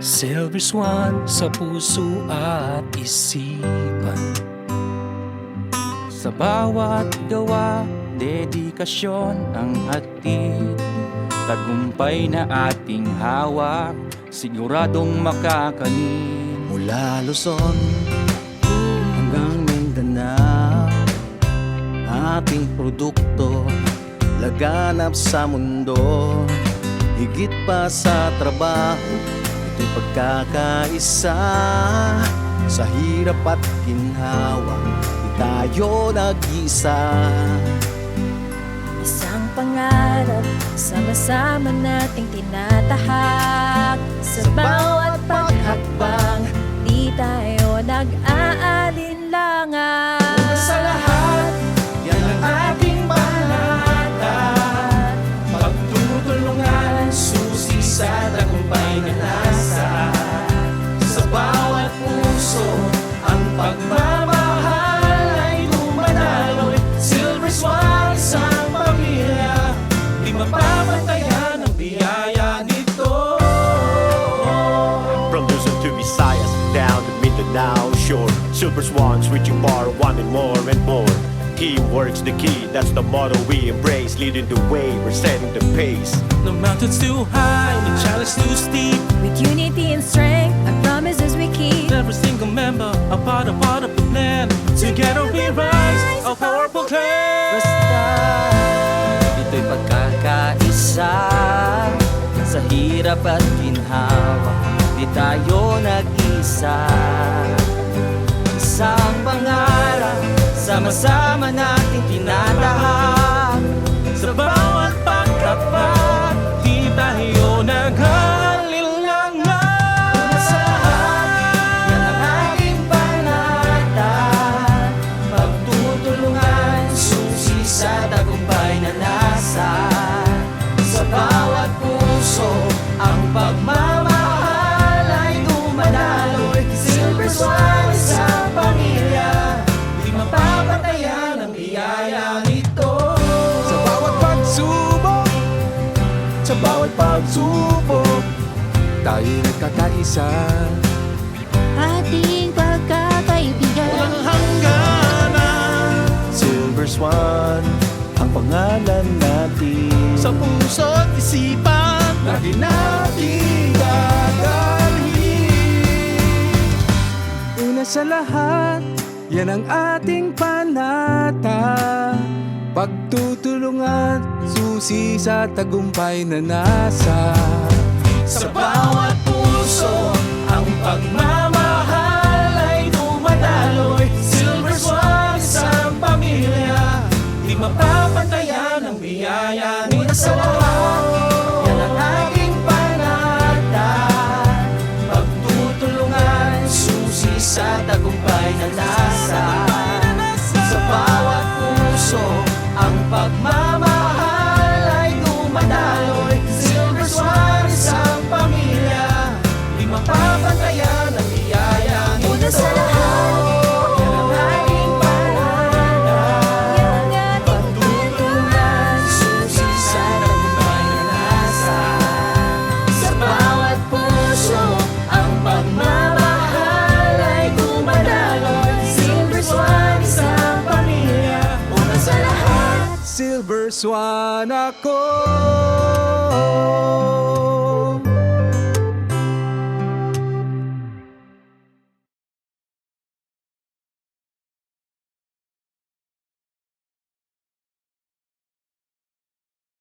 Silver Swan sa puso at isipan. Sa bawat gawa, dedikasyon ang hatid. Tagumpay na ating hawak, siguradong makakamit. Mula Luzon hanggang Mindanao, ating produkto laganap sa mundo. Higit pa sa trabaho, ito'y pagkakaisa. Sa hirap at ginhawa, di tayo nag-isa. Isang pangarap, sama-sama nating tinatahak. Sa bawat paghakbang, di tayo nag-aalinlangan. Una sa lahat, yan ang ating pangarap. Pagtutulungan, susi sa tagumpay na nasa. Sa bawat puso, ang pagmamahal ay dumadaloy. Silver Swan, isang pamilya, di mapapantayan ang biyaya nito. From Luzon to Visayas, down to Mindanao shore, Silver Swans reaching far, wanting more and more. Teamwork's the key, that's the motto we embrace. Leading the way, we're setting the pace. No mountain's too high, no challenge too steep. With unity and strength, our promises we keep. Every single member, a part of the plan. Together we rise, a powerful clan. Basta ito'y pagkakaisa. Sa hirap at ginhawa, di tayo nag-isa. Isang pangarap, sama-sama nating tinatahak. Sa bawat pagkapat, di tayo nag-alinlangan. Una sa lahat, yan ang ating pangarap. Pagtutulungan, susi sa tagumpay na nasa. Sa bawat puso, ang pagmamahal ay dumadaloy. Silver Swan, isang pamilya, di mapapatayan ang biyaya nito. Sa bawat pagsubok, sa bawat pagsubok, tayo nagkakaisa. Ating pagkakaibigan. Walang hangganan. Silver Swan, ang pangalan natin. Sa puso at isipan, Lagi nating dadalhin. una sa lahat, yan ang ating panata. Pagtutulungan, susi sa tagumpay na nasa. Sa bawat puso, ang pagmamahal ay dumadaloy. Silver Swan, isang pamilya, di mapapantayan ang biyaya nito. Una sa lahat, yan ang ating panata. Pagtutulungan, susi sa tagumpay na nasa. Sa bawat puso, ang pagmamahal ay dumadaloy. Silver Swan, isang pamilya, di mapapantayan ang biyaya nito. Una sa lahat, yan ang ating panata. Pagtutulungan, susi sa tagumpay na nasa. Sa bawat puso, ang pagmamahal ay dumadaloy. Silver Swan, isang pamilya, una sa lahat. Silver Swan ako.